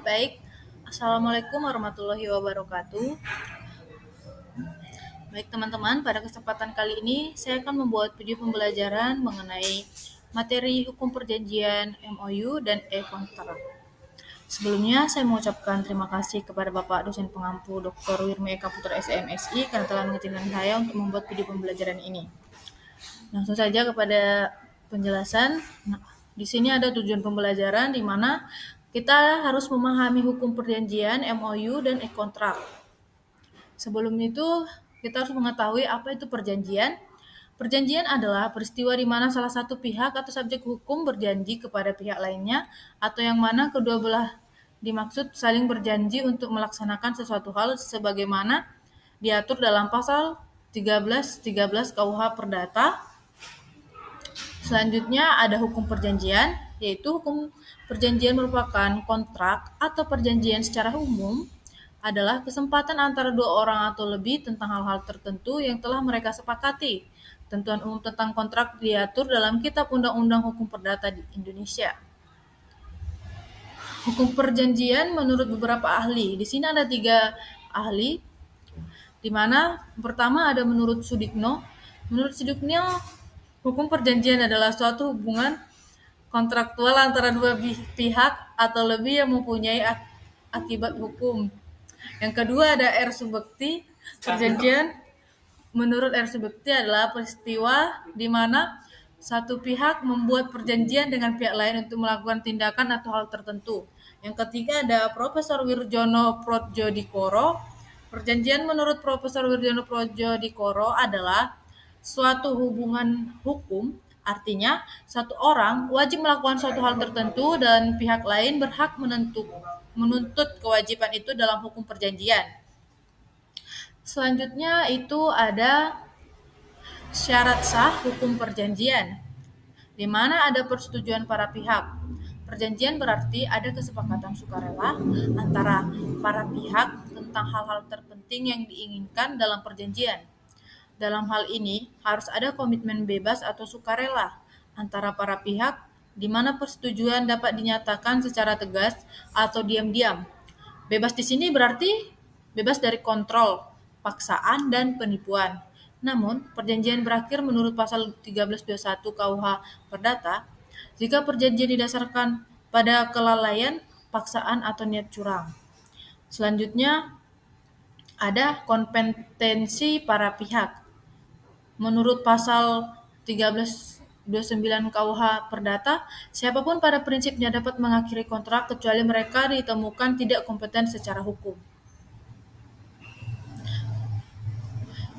Baik, Assalamualaikum warahmatullahi wabarakatuh. Baik teman-teman, pada kesempatan kali ini saya akan membuat video pembelajaran mengenai materi hukum perjanjian MOU dan e-kontrak. Sebelumnya, saya mengucapkan terima kasih kepada Bapak dosen pengampu Dr. Wirmi Eka Putra SMSI karena telah mengizinkan saya untuk membuat video pembelajaran ini. Langsung saja kepada penjelasan. Nah, di sini ada tujuan pembelajaran di mana kita harus memahami hukum perjanjian MOU dan e-kontrak. Sebelum itu, kita harus mengetahui apa itu perjanjian. Perjanjian adalah peristiwa di mana salah satu pihak atau subjek hukum berjanji kepada pihak lainnya atau yang mana kedua belah dimaksud saling berjanji untuk melaksanakan sesuatu hal sebagaimana diatur dalam pasal 1313 KUH Perdata. Selanjutnya ada hukum perjanjian, yaitu hukum perjanjian merupakan kontrak atau perjanjian secara umum adalah kesempatan antara dua orang atau lebih tentang hal-hal tertentu yang telah mereka sepakati. Tentuan umum tentang kontrak diatur dalam Kitab Undang-Undang Hukum Perdata di Indonesia. Hukum perjanjian menurut beberapa ahli. Di sini ada 3 ahli, di mana pertama ada menurut Sudikno. Menurut Sudikno, hukum perjanjian adalah suatu hubungan kontraktual antara dua pihak atau lebih yang mempunyai akibat hukum. Yang kedua ada R. Subekti. Perjanjian menurut R. Subekti adalah peristiwa di mana satu pihak membuat perjanjian dengan pihak lain untuk melakukan tindakan atau hal tertentu. Yang ketiga ada Profesor Wirjono Prodjodikoro. Perjanjian menurut Profesor Wirjono Prodjodikoro adalah suatu hubungan hukum, artinya satu orang wajib melakukan suatu hal tertentu dan pihak lain berhak menuntut kewajiban itu dalam hukum perjanjian. Selanjutnya itu ada syarat sah hukum perjanjian, di mana ada persetujuan para pihak. Perjanjian berarti ada kesepakatan sukarela antara para pihak tentang hal-hal terpenting yang diinginkan dalam perjanjian. Dalam hal ini, harus ada komitmen bebas atau sukarela antara para pihak, di mana persetujuan dapat dinyatakan secara tegas atau diam-diam. Bebas di sini berarti bebas dari kontrol, paksaan, dan penipuan. Namun, perjanjian berakhir menurut pasal 1321 KUH Perdata jika perjanjian didasarkan pada kelalaian, paksaan, atau niat curang. Selanjutnya, ada kompetensi para pihak. Menurut pasal 1329 KUH Perdata, siapapun pada prinsipnya dapat mengakhiri kontrak kecuali mereka ditemukan tidak kompeten secara hukum.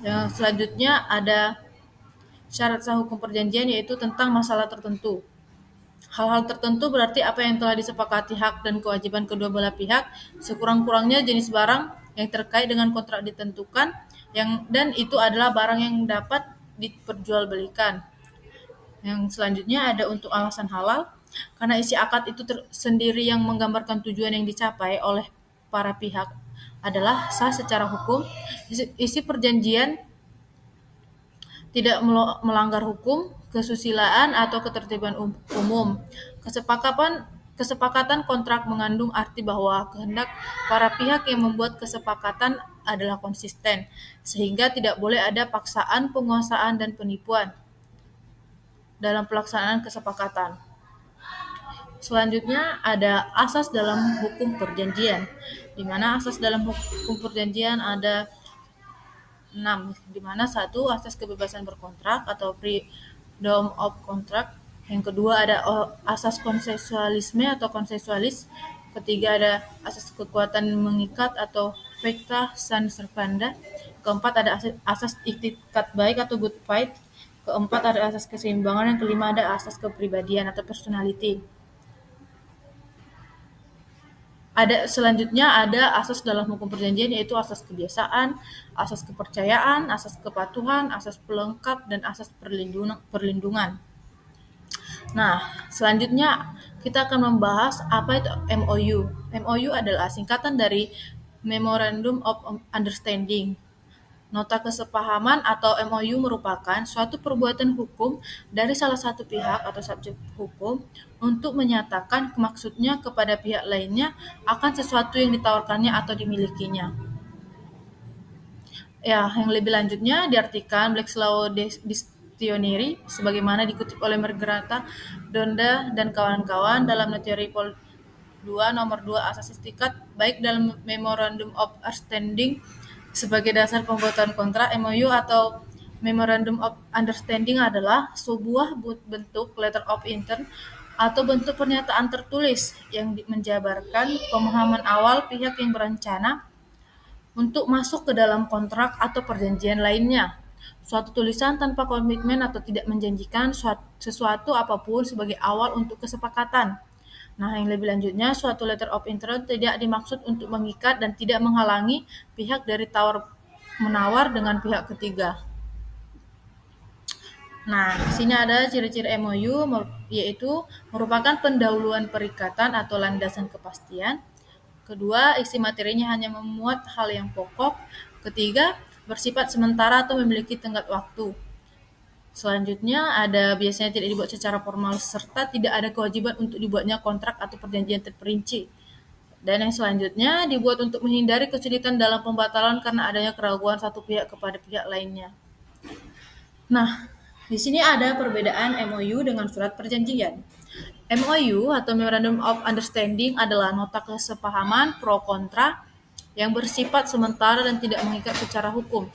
Yang selanjutnya ada syarat sah hukum perjanjian, yaitu tentang masalah tertentu. Hal-hal tertentu berarti apa yang telah disepakati hak dan kewajiban kedua belah pihak, sekurang-kurangnya jenis barang yang terkait dengan kontrak ditentukan, dan itu adalah barang yang dapat diperjualbelikan. Yang selanjutnya ada untuk alasan halal, karena isi akad itu sendiri yang menggambarkan tujuan yang dicapai oleh para pihak adalah sah secara hukum. Isi perjanjian tidak melanggar hukum, kesusilaan, atau ketertiban umum. Kesepakatan kontrak mengandung arti bahwa kehendak para pihak yang membuat kesepakatan adalah konsisten, sehingga tidak boleh ada paksaan, penguasaan, dan penipuan dalam pelaksanaan kesepakatan. Selanjutnya ada asas dalam hukum perjanjian, di mana asas dalam hukum perjanjian ada 6, di mana 1 asas kebebasan berkontrak atau freedom of contract. Yang kedua ada asas konsensualisme atau konsensualis. Ketiga ada asas kekuatan mengikat atau pacta sunt servanda. Keempat ada asas iktikat baik atau good faith. Keempat ada asas keseimbangan. Yang kelima ada asas kepribadian atau personality. Selanjutnya ada asas dalam hukum perjanjian, yaitu asas kebiasaan, asas kepercayaan, asas kepatuhan, asas pelengkap, dan asas perlindungan. Nah, selanjutnya kita akan membahas apa itu MOU. MOU adalah singkatan dari Memorandum of Understanding. Nota kesepahaman atau MOU merupakan suatu perbuatan hukum dari salah satu pihak atau subjek hukum untuk menyatakan maksudnya kepada pihak lainnya akan sesuatu yang ditawarkannya atau dimilikinya. Ya, yang lebih lanjutnya diartikan Black's Law Dictionary sebagaimana dikutip oleh Margareta Donda dan kawan-kawan dalam teori Pol 2 nomor 2 Asas Istiqat baik dalam Memorandum of Understanding sebagai dasar pembuatan kontrak. MOU atau Memorandum of Understanding adalah sebuah bentuk letter of intent atau bentuk pernyataan tertulis yang menjabarkan pemahaman awal pihak yang berencana untuk masuk ke dalam kontrak atau perjanjian lainnya. Suatu tulisan tanpa komitmen atau tidak menjanjikan sesuatu apapun sebagai awal untuk kesepakatan. Nah, yang lebih lanjutnya, suatu letter of intent tidak dimaksud untuk mengikat dan tidak menghalangi pihak dari tawar-menawar dengan pihak ketiga. Nah, di sini ada ciri-ciri MOU, yaitu merupakan pendahuluan perikatan atau landasan kepastian. Kedua, isi materinya hanya memuat hal yang pokok. Ketiga, bersifat sementara atau memiliki tenggat waktu. Selanjutnya, ada biasanya tidak dibuat secara formal serta tidak ada kewajiban untuk dibuatnya kontrak atau perjanjian terperinci. Dan yang selanjutnya, dibuat untuk menghindari kesulitan dalam pembatalan karena adanya keraguan satu pihak kepada pihak lainnya. Nah, di sini ada perbedaan MOU dengan surat perjanjian. MOU atau Memorandum of Understanding adalah nota kesepahaman pro kontra yang bersifat sementara dan tidak mengikat secara hukum,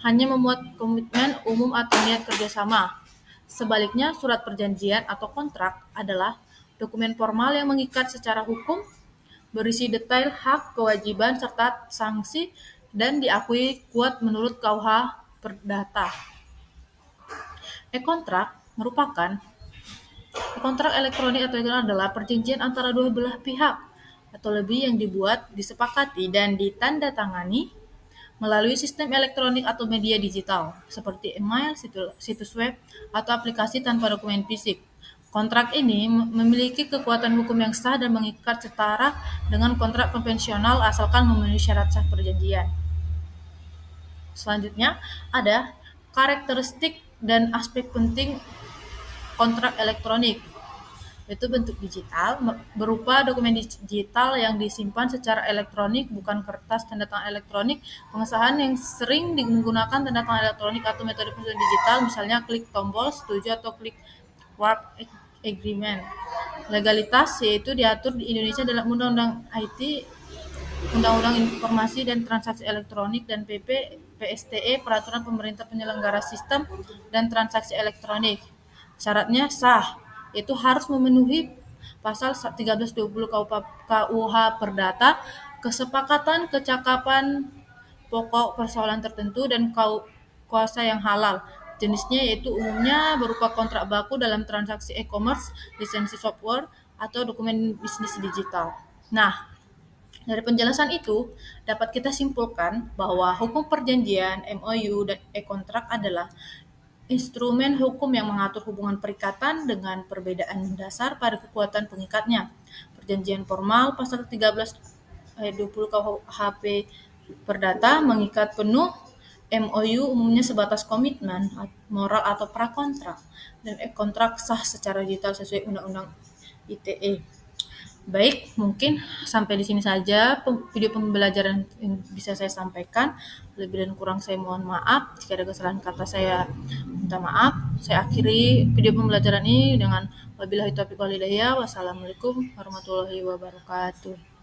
hanya memuat komitmen umum atau niat kerjasama. Sebaliknya, surat perjanjian atau kontrak adalah dokumen formal yang mengikat secara hukum, berisi detail hak, kewajiban, serta sanksi, dan diakui kuat menurut KUH Perdata. Kontrak elektronik atau elektronik adalah perjanjian antara dua belah pihak atau lebih yang dibuat, disepakati, dan ditandatangani melalui sistem elektronik atau media digital, seperti email, situs web, atau aplikasi tanpa dokumen fisik. Kontrak ini memiliki kekuatan hukum yang sah dan mengikat setara dengan kontrak konvensional asalkan memenuhi syarat sah perjanjian. Selanjutnya, ada karakteristik dan aspek penting kontrak elektronik. Itu bentuk digital, berupa dokumen digital yang disimpan secara elektronik, bukan kertas tanda tangan elektronik. Pengesahan yang sering menggunakan tanda tangan elektronik atau metode pengesahan digital, misalnya klik tombol setuju atau klik warp agreement. Legalitas yaitu diatur di Indonesia dalam Undang-Undang IT, Undang-Undang Informasi dan Transaksi Elektronik, dan PP PSTE, Peraturan Pemerintah Penyelenggara Sistem dan Transaksi Elektronik. Syaratnya sah, itu harus memenuhi pasal 1320 KUH Perdata, kesepakatan kecakapan pokok persoalan tertentu, dan kuasa yang halal. Jenisnya yaitu umumnya berupa kontrak baku dalam transaksi e-commerce, lisensi software, atau dokumen bisnis digital. Nah, dari penjelasan itu, dapat kita simpulkan bahwa hukum perjanjian, MOU, dan e-kontrak adalah instrumen hukum yang mengatur hubungan perikatan dengan perbedaan mendasar pada kekuatan pengikatnya. Perjanjian formal pasal 13 ayat 20 KUHP Perdata mengikat penuh. MOU umumnya sebatas komitmen moral atau prakontrak, dan e-kontrak sah secara digital sesuai Undang-Undang ITE. Baik, mungkin sampai di sini saja video pembelajaran yang bisa saya sampaikan. Lebih dan kurang saya mohon maaf. Jika ada kesalahan kata saya minta maaf. Saya akhiri video pembelajaran ini dengan wabillahi taufiq wal hidayah. Wassalamualaikum warahmatullahi wabarakatuh.